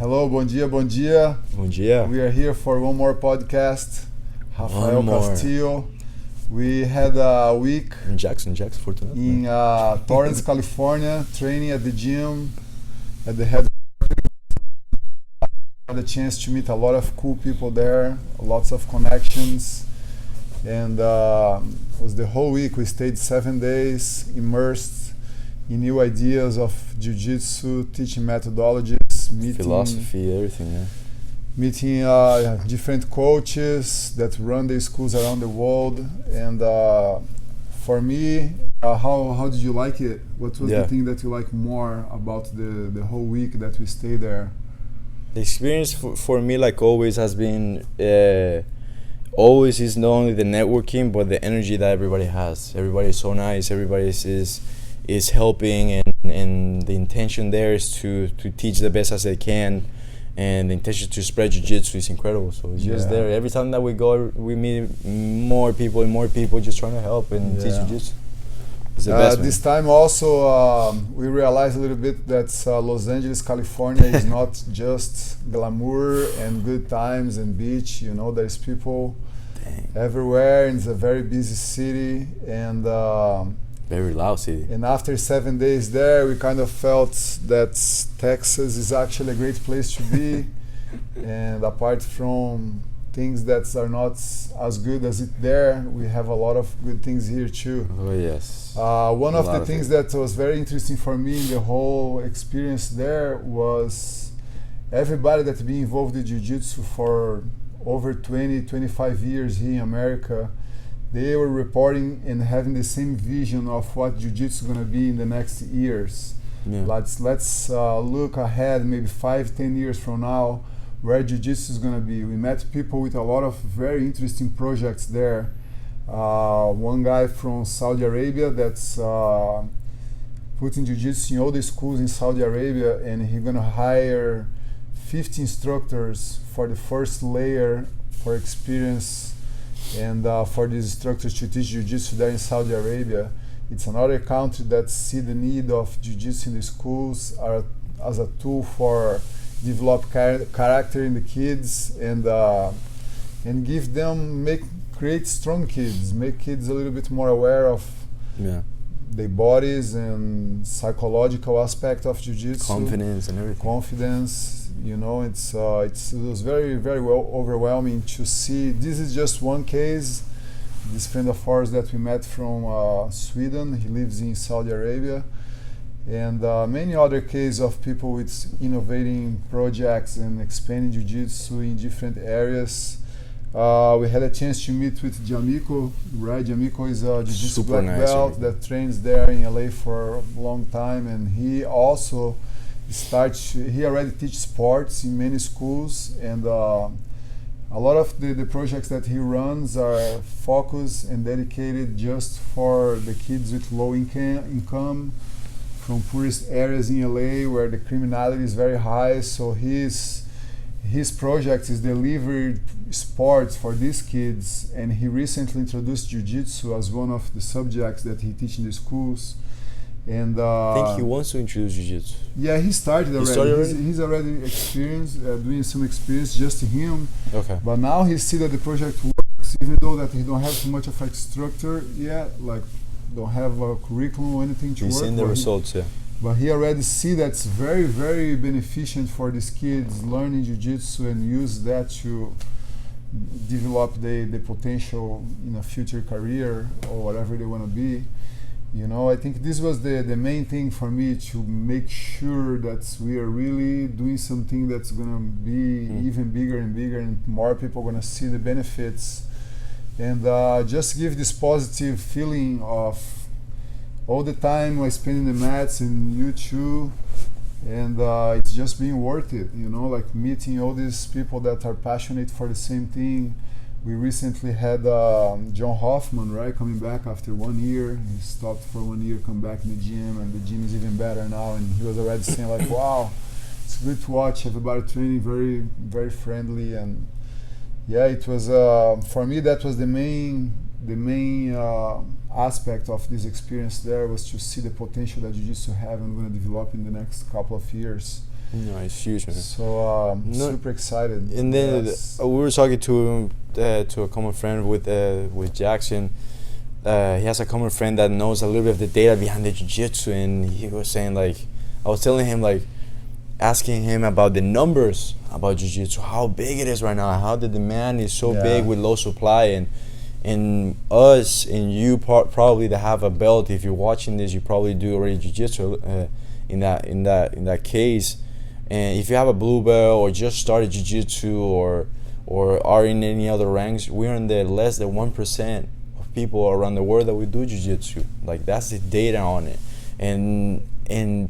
Hello, bom dia, bom dia. Bom dia. We are here for one more podcast. Rafael Castillo. We had a week in Jackson, Fotunato. In Torrance, California, training at the gym, at the headquarters. Had a chance to meet a lot of cool people there, lots of connections, and it was the whole week. We stayed 7 days, immersed in new ideas of Jiu Jitsu, teaching methodologies, meeting philosophy, everything. Yeah. Meeting different coaches that run the schools around the world, and for me, how did you like it? What was the thing that you like more about the whole week that we stayed there? The experience for me, like always, has been always is not only the networking but the energy that everybody has. Everybody is so nice. Everybody is helping, and the intention there is to teach the best as they can. And the intention to spread jiu-jitsu is incredible. So it's just there. Every time that we go, we meet more people just trying to help and teach jiu-jitsu. It's the best, this time also, we realized a little bit that Los Angeles, California is not just glamour and good times and beach. You know, there's people everywhere, and it's a very busy city, and very loud city. And after 7 days there, we kind of felt that Texas is actually a great place to be. And apart from things that are not as good as it there, we have a lot of good things here too. Oh yes. One of the things that was very interesting for me in the whole experience there was everybody that's been involved in Jiu-Jitsu for over 25 years here in America. They were reporting and having the same vision of what Jiu-Jitsu is going to be in the next years. Yeah. Let's look ahead, maybe 5-10 years from now, where Jiu-Jitsu is going to be. We met people with a lot of very interesting projects there. One guy from Saudi Arabia that's putting Jiu-Jitsu in all the schools in Saudi Arabia, and he's going to hire 50 instructors for the first layer for experience, and for these instructors to teach Jiu-Jitsu there in Saudi Arabia. It's another country that see the need of Jiu-Jitsu in the schools as a tool for develop character in the kids, and give them, create strong kids, make kids a little bit more aware of their bodies and psychological aspect of Jiu-Jitsu. Confidence and everything. Confidence. You know, it was very, very well overwhelming to see. This is just one case. This friend of ours that we met from Sweden, he lives in Saudi Arabia, and many other cases of people with innovating projects and expanding Jiu-Jitsu in different areas. We had a chance to meet with Jamiko, right? Jamiko is a Jiu-Jitsu black belt that trains there in LA for a long time, and he also he already teaches sports in many schools, and a lot of the projects that he runs are focused and dedicated just for the kids with low income from poorest areas in LA where the criminality is very high. So his project is delivered sports for these kids, and he recently introduced Jiu-Jitsu as one of the subjects that he teaches in the schools. And I think he wants to introduce Jiu-Jitsu. Yeah, he started already. He's already experienced, doing some experience, just him. Okay. But now he see that the project works, even though that he don't have too much of a structure yet, like don't have a curriculum or anything to work. He's seen the results, yeah. But he already see that's very, very beneficent for these kids learning Jiu-Jitsu and use that to develop the potential in a future career or whatever they want to be. You know, I think this was the main thing for me, to make sure that we are really doing something that's going to be even bigger and bigger, and more people are going to see the benefits, and just give this positive feeling of all the time I spend in the mats and you too, and it's just being worth it, you know, like meeting all these people that are passionate for the same thing. We recently had John Hoffman, right, coming back after 1 year. He stopped for 1 year, come back in the gym, and the gym is even better now. And he was already saying like, wow, it's good to watch everybody training, very, very friendly. And yeah, it was, for me, that was the main aspect of this experience there, was to see the potential that Jiu Jitsu have and going to develop in the next couple of years. No, it's huge, man. So No- super excited. And then Yes. we were talking to a common friend with Jackson. He has a common friend that knows a little bit of the data behind the jiu-jitsu, and he was saying like, I was telling him like, asking him about the numbers about jiu-jitsu, how big it is right now, how the demand is so Yeah. big with low supply, and us and you probably that have a belt, if you're watching this, you probably do already jiu-jitsu in that case. And if you have a blue belt or just started jiu-jitsu or are in any other ranks, we're in the less than 1% of people around the world that we do jiu-jitsu. Like, that's the data on it. And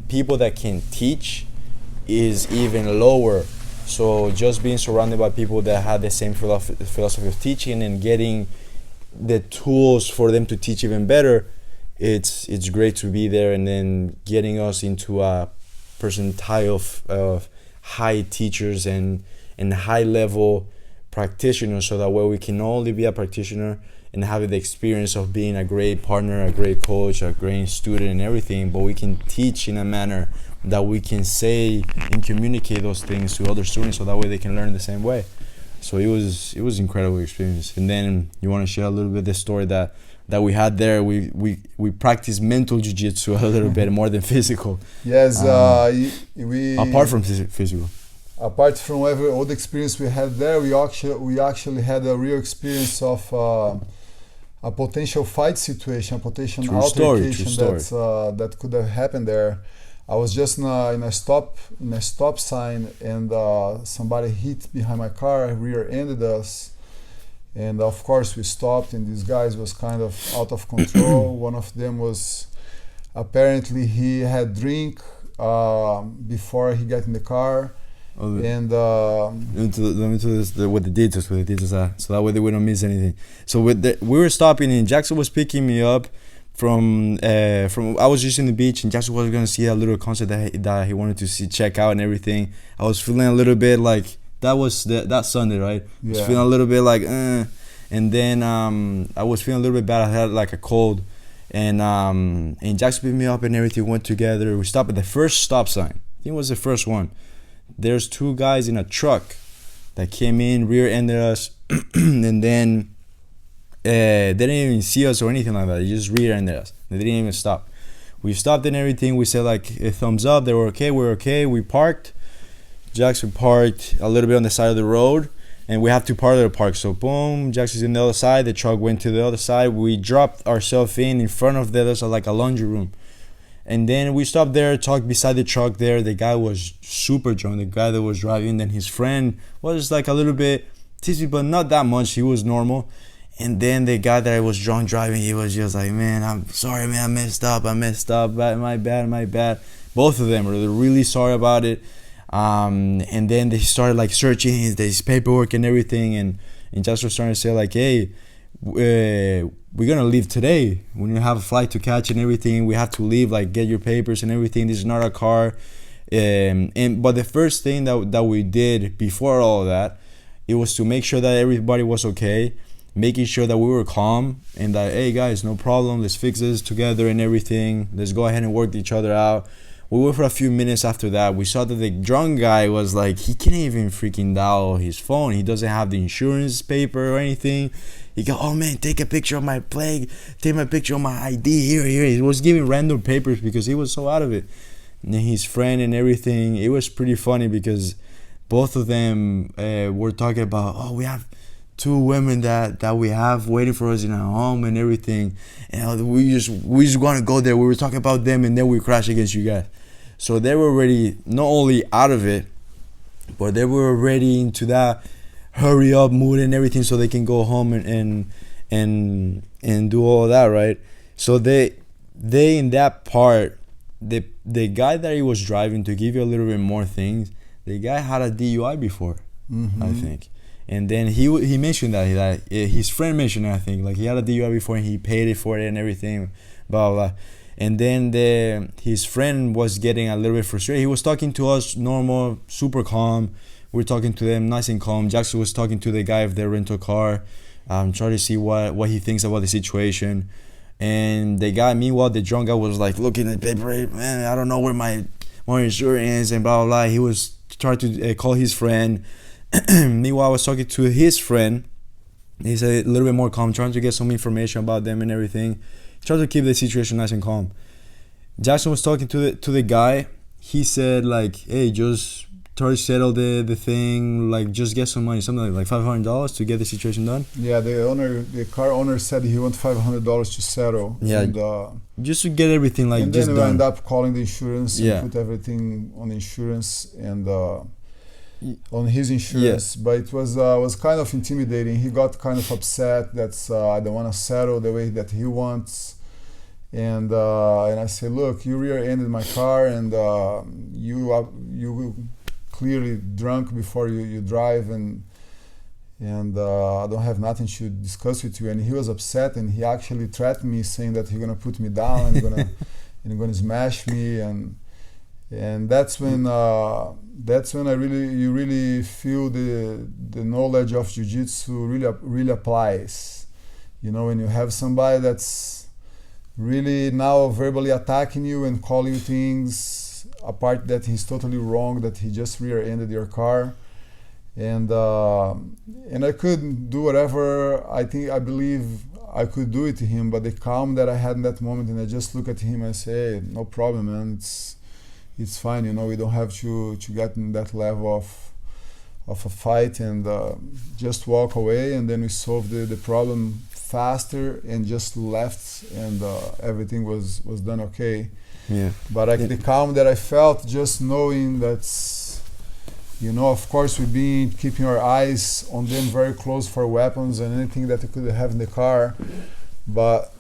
people that can teach is even lower. So just being surrounded by people that have the same philosophy of teaching and getting the tools for them to teach even better, it's great to be there, and then getting us into a percentile of high teachers and high level practitioners, so that way we can only be a practitioner and have the experience of being a great partner, a great coach, a great student and everything, but we can teach in a manner that we can say and communicate those things to other students, so that way they can learn the same way. So it was incredible experience. And then you want to share a little bit the story that we had there. We practiced mental jiu-jitsu a little bit more than physical. Yes, we Apart from physical. Apart from all the experience we had there, we actually had a real experience of a potential fight situation, a potential True story. that could have happened there. I was just in a stop sign, and somebody hit behind my car, rear-ended us, and of course we stopped. And these guys was kind of out of control. One of them was apparently he had drink before he got in the car. And let me do this with the details are, so that way we don't miss anything. So we were stopping, and Jackson was picking me up from I was just in the beach, and Jackson was gonna see a little concert that he wanted to check out and everything. I was feeling a little bit like that was that Sunday, right? Yeah. I was feeling a little bit like and then I was feeling a little bit bad. I had like a cold, and Jackson picked me up and everything, went together. We stopped at the first stop sign. I think it was the first one. There's two guys in a truck that came in, rear-ended us, and then they didn't even see us or anything like that. They just rear-ended us. They didn't even stop. We stopped and everything. We said like a thumbs up. They were okay. We're okay. We parked. Jackson parked a little bit on the side of the road, and we have two parallel parks. So boom, Jackson's in the other side. The truck went to the other side. We dropped ourselves in front of the other side, like a laundry room. And then we stopped there, talked beside the truck there. The guy was super drunk, the guy that was driving. Then his friend was like a little bit tipsy, but not that much. He was normal. And then the guy that was drunk driving, he was just like, man, I'm sorry, man, I messed up. My bad. Both of them were really sorry about it. And then they started like searching his paperwork and everything. And just was starting to say like, hey, we're gonna leave today. We're gonna have a flight to catch and everything. We have to leave, like get your papers and everything. This is not a car. But the first thing that we did before all of that, it was to make sure that everybody was okay, making sure that we were calm, and that, hey guys, no problem, let's fix this together and everything. Let's go ahead and work each other out. We went for a few minutes after that. We saw that the drunk guy was like, he can't even freaking dial his phone. He doesn't have the insurance paper or anything. He go, oh man, take a picture of my plague. Take my picture of my ID. Here. He was giving random papers because he was so out of it. And his friend and everything. It was pretty funny because both of them were talking about, oh, we have two women that we have waiting for us in our home and everything. And we just want to go there. We were talking about them, and then we crash against you guys. So they were already not only out of it, but they were already into that hurry up mood and everything, so they can go home and do all that, right? So they in that part, the guy that he was driving, to give you a little bit more things, the guy had a DUI before, I think. And then he mentioned that his friend mentioned it, I think, like he had a DUI before and he paid it for it and everything, blah blah. And then his friend was getting a little bit frustrated. He was talking to us normal, super calm. We're talking to them nice and calm. Jackson was talking to the guy of their rental car, trying to see what he thinks about the situation. And the guy, meanwhile, the drunk guy was like looking at the paper, man, I don't know where my more insurance and blah blah blah. He was trying to call his friend. Meanwhile, I was talking to his friend. He's a little bit more calm, trying to get some information about them and everything. Try to keep the situation nice and calm. Jackson was talking to the guy. He said like, hey, just try to settle the thing, like just get some money, something like $500 to get the situation done. Yeah, the car owner said he wants $500 to settle. Yeah, and, just to get everything like and just then done. we end up calling the insurance Yeah. and put everything on insurance and on his insurance. Yeah. But it was kind of intimidating. He got kind of upset that I don't want to settle the way that he wants. And I say, look, you rear-ended my car, and you clearly drunk before you drive, and I don't have nothing to discuss with you. And he was upset, and he actually threatened me, saying that he's gonna put me down and gonna smash me, and that's when you really feel the knowledge of jiu-jitsu really applies. You know, when you have somebody that's really now verbally attacking you and calling you things apart that he's totally wrong, that he just rear-ended your car, and I couldn't do whatever I believe I could do it to him, but the calm that I had in that moment, and I just look at him and say, hey, no problem, man, it's fine, you know, we don't have to get in that level of a fight, and just walk away, and then we solved the problem faster and just left, and everything was done okay. Yeah. But the calm that I felt just knowing that, you know, of course we've been keeping our eyes on them very close for weapons and anything that they could have in the car, but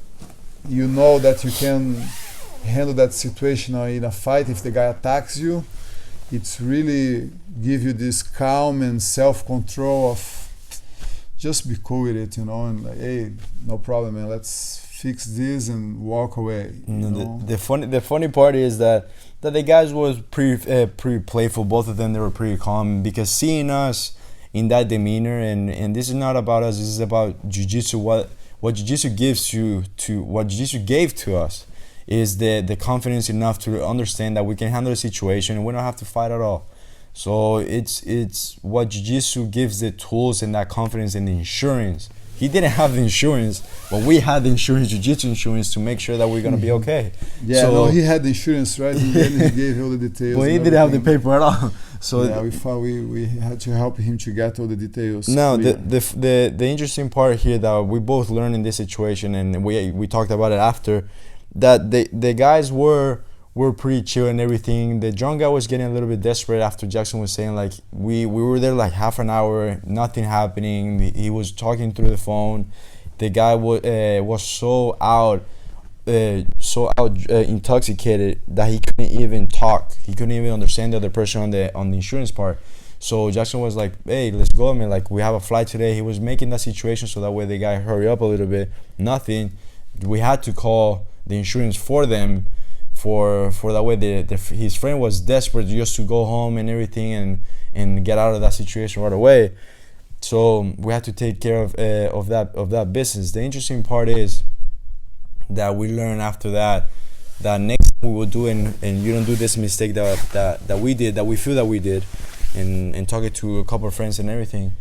you know that you can handle that situation in a fight. If the guy attacks you, it's really give you this calm and self-control of just be cool with it, you know, and like, hey, no problem, man, let's fix this and walk away. The funny part is that the guys was pretty playful. Both of them, they were pretty calm, because seeing us in that demeanor, and this is not about us, this is about jiu-jitsu. What jiu-jitsu gives you to what jiu-jitsu gave to us is the confidence enough to understand that we can handle the situation and we don't have to fight at all. So it's what jiu-jitsu gives the tools and that confidence and the insurance. He didn't have the insurance, but we had the insurance, jiu-jitsu insurance, to make sure that we're gonna be okay. Yeah, so, no, he had the insurance, right? And then he gave all the details. But he didn't have the paper at all. So yeah, we thought we had to help him to get all the details. Now the interesting part here that we both learned in this situation, and we talked about it after, that the guys were pretty chill and everything. The drunk guy was getting a little bit desperate after Jackson was saying, like, we were there like half an hour, nothing happening. He was talking through the phone. The guy was so intoxicated that he couldn't even talk. He couldn't even understand the other person on the insurance part. So Jackson was like, hey, let's go, man, like, we have a flight today. He was making that situation so that way the guy hurry up a little bit. Nothing. We had to call the insurance for them, for that way his friend was desperate just to go home and everything and get out of that situation right away. So we had to take care of that business. The interesting part is that we learned after that next time we will do, and you don't do this mistake that we did, that we feel that we did, and talking to a couple of friends and everything,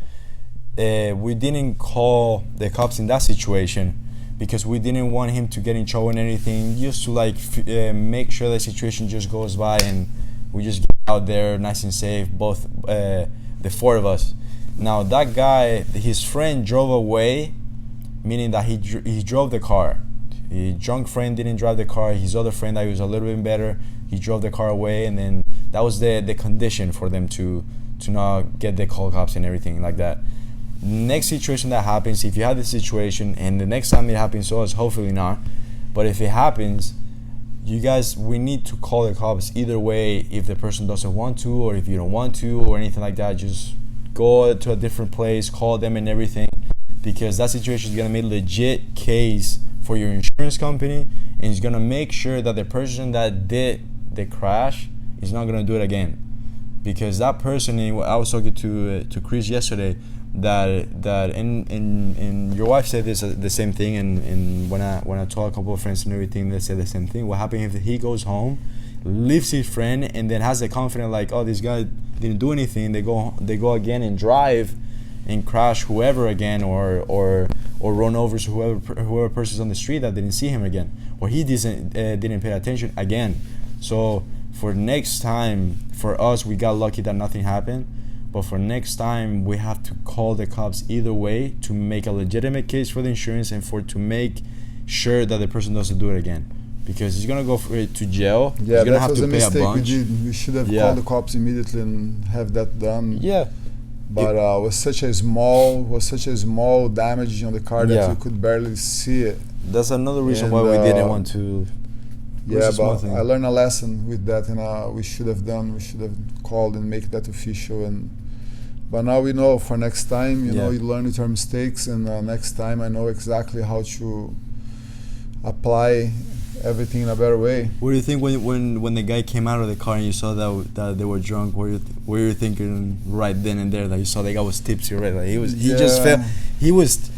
we didn't call the cops in that situation, because we didn't want him to get in trouble and anything, just to like make sure the situation just goes by and we just get out there nice and safe, both the four of us. Now that guy, his friend drove away, meaning that he drove the car. His drunk friend didn't drive the car. His other friend that was a little bit better, he drove the car away, and then that was the condition for them to not get the call cops and everything like that. Next situation that happens, if you have this situation and the next time it happens to us, hopefully not, but if it happens, you guys, we need to call the cops either way. If the person doesn't want to, or if you don't want to, or anything like that, just go to a different place, call them and everything, because that situation is going to make a legit case for your insurance company, and it's going to make sure that the person that did the crash is not going to do it again. Because that person, I was talking to Chris yesterday, that and your wife said this the same thing, and when I told a couple of friends and everything, they said the same thing. What happened if he goes home leaves his friend, and then has the confidence like, oh, this guy didn't do anything. They go again and drive and crash whoever again, or run over whoever person's on the street that didn't see him again, or he didn't pay attention again. So for next time, for us, we got lucky that nothing happened. But for next time, we have to call the cops either way to make a legitimate case for the insurance and to make sure that the person doesn't do it again. Because he's going to go to jail. Yeah, he's going to that have was to a pay mistake a bunch. we did. We should have called the cops immediately and have that done. Yeah. But it was such a small damage on the car that you could barely see it. That's another reason why we didn't want to. Yeah, but I learned a lesson with that, and we should have called and make that official. But now we know for next time, you know, you learn with your mistakes, and next time I know exactly how to apply everything in a better way. What do you think when the guy came out of the car and you saw that they were drunk? What were you thinking right then and there? That you saw the guy was tipsy, right? Like he just felt he was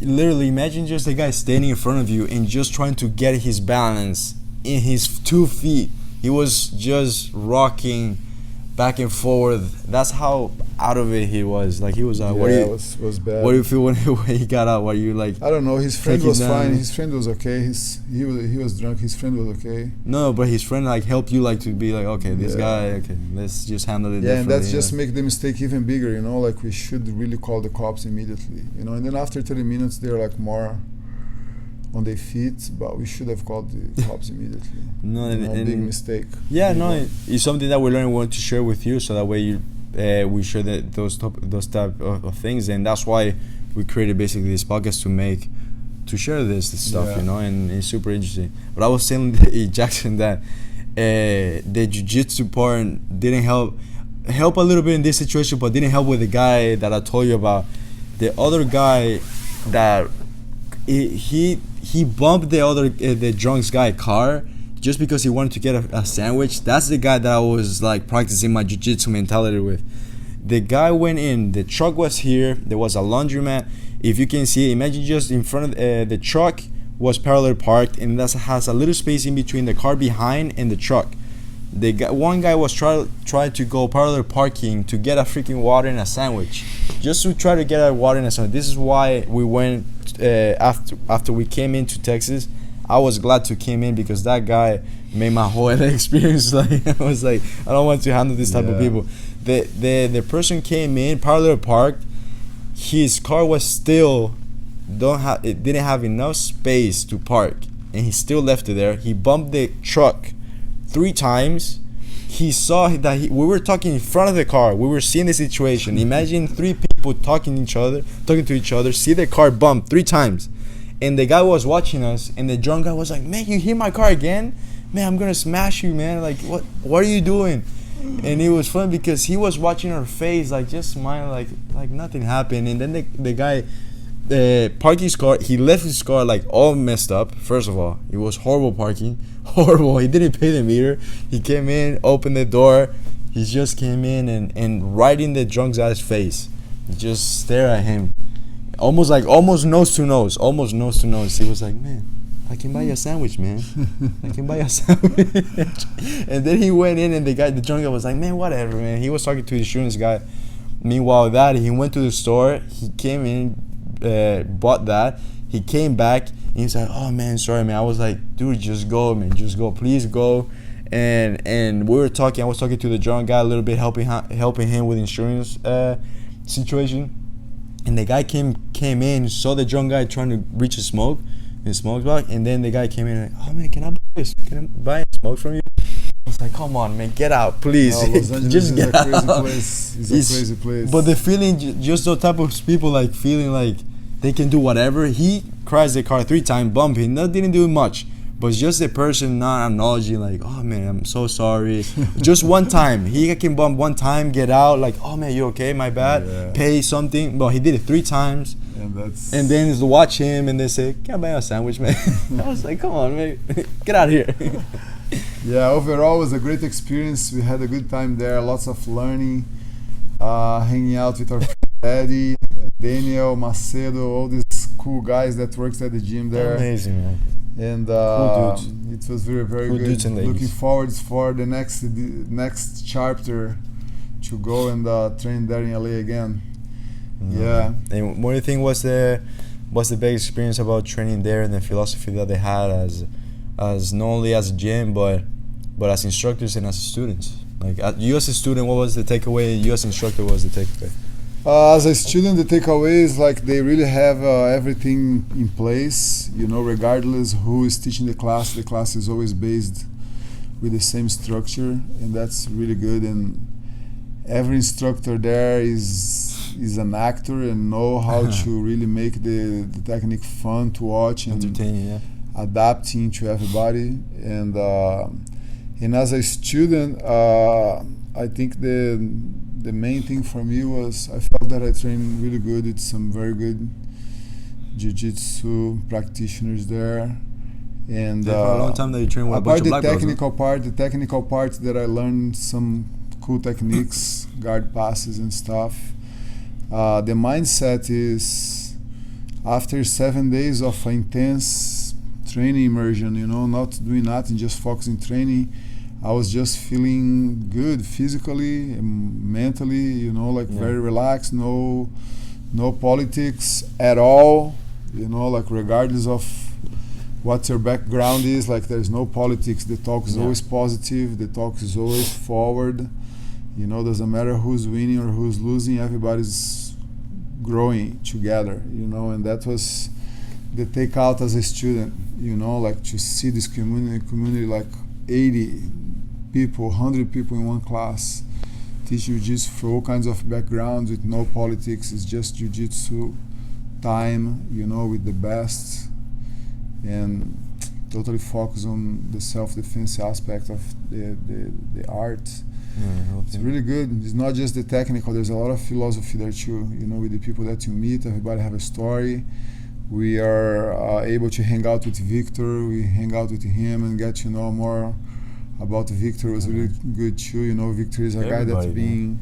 literally, imagine just the guy standing in front of you and just trying to get his balance in his 2 feet. He was just rocking back and forth. That's how out of it he was. Like he was. It was bad. What do you feel when he got out? Were you like? I don't know. His friend was fine. His friend was okay. He was drunk. His friend was okay. No, but his friend like helped you like to be like, okay, this guy, okay, let's just handle it. Yeah, and that's just make the mistake even bigger. You know, like we should really call the cops immediately. You know, and then after 30 minutes they're like more on their feet, but we should have called the cops immediately. No, and big mistake. Yeah, no, it's something that we learned and want to share with you, so that way we share those type of things, and that's why we created basically this podcast to share this stuff, you know, and it's super interesting. But I was telling Jackson that the jiu-jitsu part didn't help a little bit in this situation, but didn't help with the guy that I told you about. The other guy that he bumped the drunk's guy car just because he wanted to get a sandwich. That's the guy that I was like practicing my jiu-jitsu mentality with. The guy went in, the truck was here, there was a laundromat. If you can see, imagine just in front of the truck was parallel parked, and that has a little space in between the car behind and the truck. One guy was trying to go parallel parking to get a freaking water and a sandwich, just to try to get a water and a sandwich. This is why we went after we came into Texas. I was glad to came in because that guy made my whole experience like I was like, I don't want to handle this type of people. The person came in parallel parked. His car was still didn't have enough space to park, and he still left it there. He bumped the truck 3 times. He saw that we were talking in front of the car. We were seeing the situation. Imagine 3 people talking to each other, see the car bump 3 times. And the guy was watching us, and the drunk guy was like, man, you hit my car again? Man, I'm gonna smash you, man. Like, what are you doing? And it was fun because he was watching our face, like just smiling, like nothing happened. And then the guy parked his car. He left his car like all messed up. First of all, it was horrible parking. Horrible. He didn't pay the meter. He came in, opened the door. He just came in and right in the drunk guy's face, just stare at him. Almost nose to nose. He was like, man, I can buy you a sandwich, man. I can buy you a sandwich. And then he went in, and the drunk guy was like, man, whatever, man. He was talking to the insurance guy. Meanwhile, he went to the store. He came in, bought that. He came back, and he's like, oh, man, sorry, man. I was like, dude, just go, man. Just go. Please go. And we were talking. I was talking to the drunk guy a little bit, helping him with insurance situation. And the guy came in, saw the drunk guy trying to reach his smoke box, and then the guy came in and like, oh man, can I buy a smoke from you? I was like, come on, man, get out, please. Just get out. It's a crazy place. But the feeling, just those type of people like feeling like they can do whatever. He crashed the car 3 times, bumping, didn't do much. But just the person not acknowledging, like, oh man, I'm so sorry. Just one time. He can bump 1 time, get out, like, oh man, you okay? My bad. Pay something. But he did it 3 times. And then is to watch him, and they say, can I buy you a sandwich, man? I was like, come on, man. Get out of here. Yeah, overall, it was a great experience. We had a good time there. Lots of learning, hanging out with our friend Eddie, Daniel, Macedo, all these cool guys that works at the gym there. Amazing, man. and Cool dudes. it was very very Cool good. dudes and Looking ladies. forward for the next chapter to go and train there in LA again. Yeah. And what do you think was the big experience about training there and the philosophy that they had as not only as a gym but as instructors and as students? Like you as a student, what was the takeaway? You as instructor, what was the takeaway? As a student, the takeaway is like they really have everything in place. You know, regardless who is teaching the class is always based with the same structure, and that's really good. And every instructor there is an actor and know how to really make the technique fun to watch and Entertaining, yeah. adapting to everybody. And as a student, I think the main thing for me was I felt that I trained really good with some very good Jiu Jitsu practitioners there. And For a long time that you trained with a bunch apart of the black belts, technical part that I learned some cool techniques, guard passes and stuff. The mindset is after 7 days of intense training immersion, you know, not doing nothing, just focusing training, I was just feeling good physically and mentally, you know, like very relaxed, no politics at all, you know, like regardless of what your background is, like there's no politics. The talk is always positive, the talk is always forward, you know, doesn't matter who's winning or who's losing, everybody's growing together, you know, and that was the takeout as a student, you know, like to see this community like 80 people, 100 people in one class, teach jiu-jitsu for all kinds of backgrounds with no politics. It's just jiu-jitsu time, you know, with the best, and totally focus on the self-defense aspect of the art. It's really good. It's not just the technical, there's a lot of philosophy there too, you know, with the people that you meet. Everybody have a story. We are able to hang out with Victor. We hang out with him and get to know more about Victor. It was really good too. You know, Victor is a guy that's been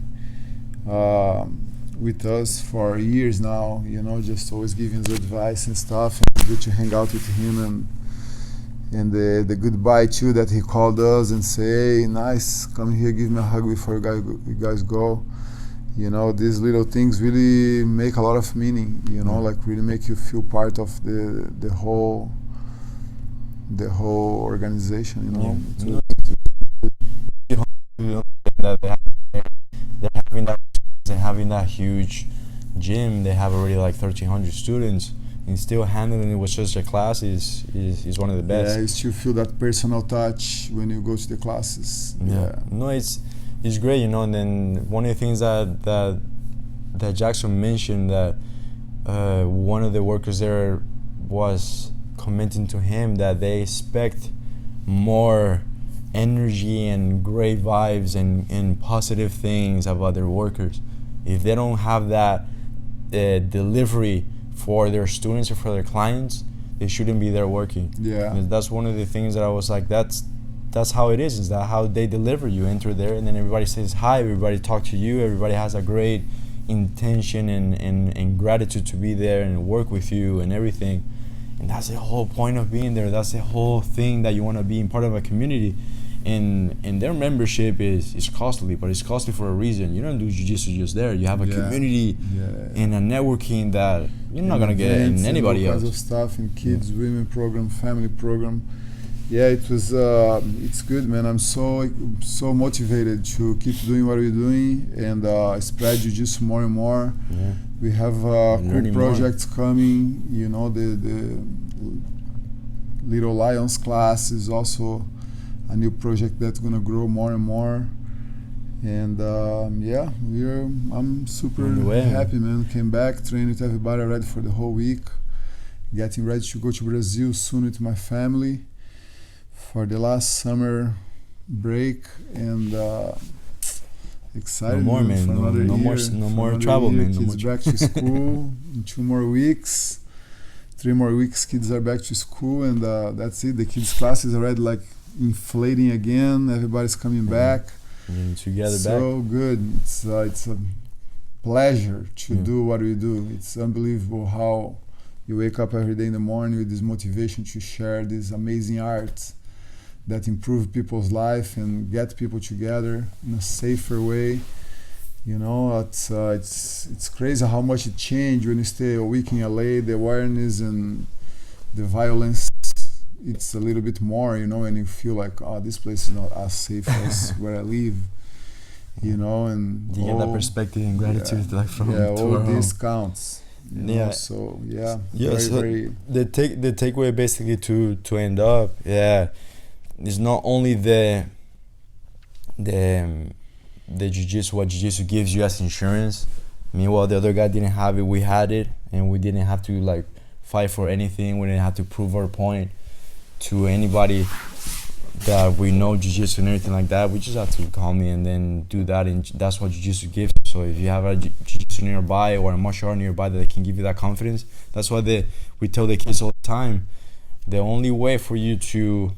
with us for years now, you know, just always giving us advice and stuff. And good to hang out with him, and the goodbye too that he called us and say, hey, nice, come here, give me a hug before you guys go. You know, these little things really make a lot of meaning, you know, like really make you feel part of the whole organization, you know. They're having that huge gym. They have already like 1,300 students, and still handling it with such a class is one of the best. Yeah, you still feel that personal touch when you go to the classes. No, it's great, you know. And then one of the things that Jackson mentioned, that one of the workers there was commenting to him that they expect more energy and great vibes and positive things about their workers. If they don't have that delivery for their students or for their clients, they shouldn't be there working. Yeah, and that's one of the things that I was like, that's how it is that how they deliver. You enter there and then everybody says hi, everybody talk to you, everybody has a great intention and gratitude to be there and work with you and everything. And that's the whole point of being there. That's the whole thing, that you want to be in part of a community. And their membership is costly, but it's costly for a reason. You don't do jiu-jitsu just there. You have a community and a networking that you're not gonna get in anybody else. All kinds of stuff in kids, women program, family program. Yeah, it was. It's good, man. I'm so motivated to keep doing what we're doing and spread jiu-jitsu more and more. Yeah. We have cool projects coming. You know, the Little Lions class is also a new project that's gonna grow more and more. And I'm super happy, man. Came back, trained with everybody, ready for the whole week. Getting ready to go to Brazil soon with my family for the last summer break, and excited. No more, man. No more travel, man. Kids back to school in 2 more weeks. 3 more weeks, kids are back to school, and that's it. The kids' classes are already like inflating again. Everybody's coming back. Together so back. Good. It's a pleasure to do what we do. It's unbelievable how You wake up every day in the morning with this motivation to share this amazing art that improve people's life and get people together in a safer way. You know, it's crazy how much it changed when you stay a week in LA. The awareness and the violence, it's a little bit more, you know, and you feel like, oh, this place is not as safe as where I live, you know, and you get that perspective and gratitude, like from all this home. counts. You know, so so very the takeaway basically to end up, is not only the jiu-jitsu, what jiu-jitsu gives you as insurance. Meanwhile, the other guy didn't have it, we had it, and we didn't have to like fight for anything. We didn't have to prove our point to anybody that we know jiu-jitsu and everything like that. We just have to calm and then do that, and that's what jiu-jitsu gives. So if you have a jiu-jitsu nearby or a martial art nearby that can give you that confidence, that's why we tell the kids all the time, the only way for you to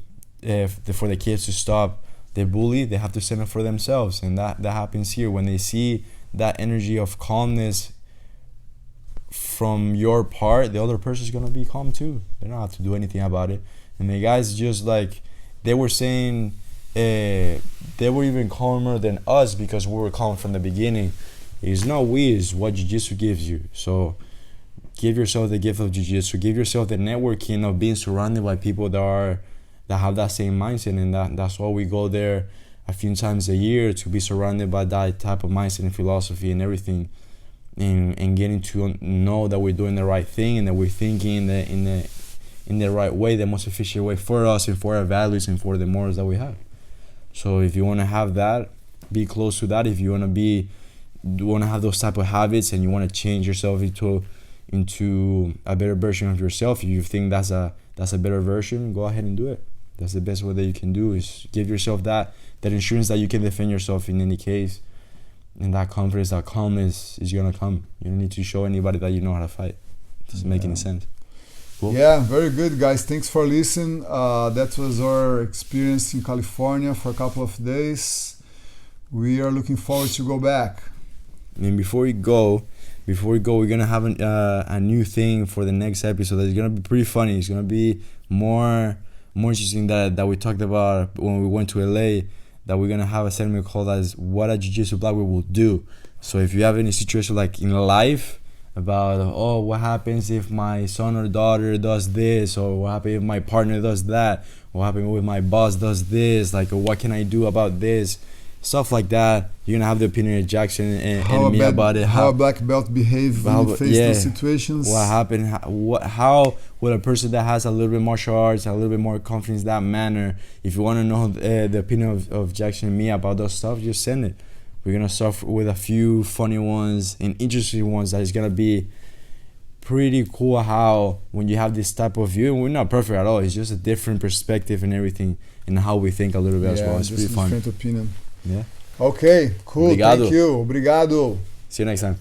for the kids to stop the bully, they have to stand up for themselves. And that happens here. When they see that energy of calmness from your part, the other person is going to be calm too. They don't have to do anything about it. And the guys just like, they were saying, they were even calmer than us because we were calm from the beginning. It's not we, it's what jiu-jitsu gives you. So give yourself the gift of jiu-jitsu. Give yourself the networking of being surrounded by people that have that same mindset, and that's why we go there a few times a year, to be surrounded by that type of mindset and philosophy and everything, and getting to know that we're doing the right thing and that we're thinking in the right way, the most efficient way for us and for our values and for the morals that we have. So if you want to have that, be close to that. If you want to have those type of habits and you want to change yourself into a better version of yourself, if you think that's a better version, go ahead and do it. That's the best way that you can do, is give yourself that insurance that you can defend yourself in any case. And that confidence, that calmness is going to come. You don't need to show anybody that you know how to fight. It doesn't make any sense. Cool. Yeah, very good, guys. Thanks for listening. That was our experience in California for a couple of days. We are looking forward to go back. And before we go, we're gonna have a new thing for the next episode. That's gonna be pretty funny. It's gonna be more interesting that we talked about when we went to LA. That we're gonna have a segment called as "What a Jiu-Jitsu Black Belt Will Do." So if you have any situation like in life about, oh, what happens if my son or daughter does this, or what happens if my partner does that, what happens if my boss does this, like, or what can I do about this, stuff like that. You're gonna have the opinion of Jackson and me about it. How a black belt behave when you face those situations. What happened? How would a person that has a little bit martial arts, a little bit more confidence in that manner, if you want to know the opinion of Jackson and me about those stuff, just send it. We're gonna start with a few funny ones and interesting ones that is gonna be pretty cool. How when you have this type of view, and we're not perfect at all. It's just a different perspective and everything, and how we think a little bit as well. It's pretty fun. Different opinion. Yeah. Okay, cool. Obrigado. Thank you. Obrigado. See you next time.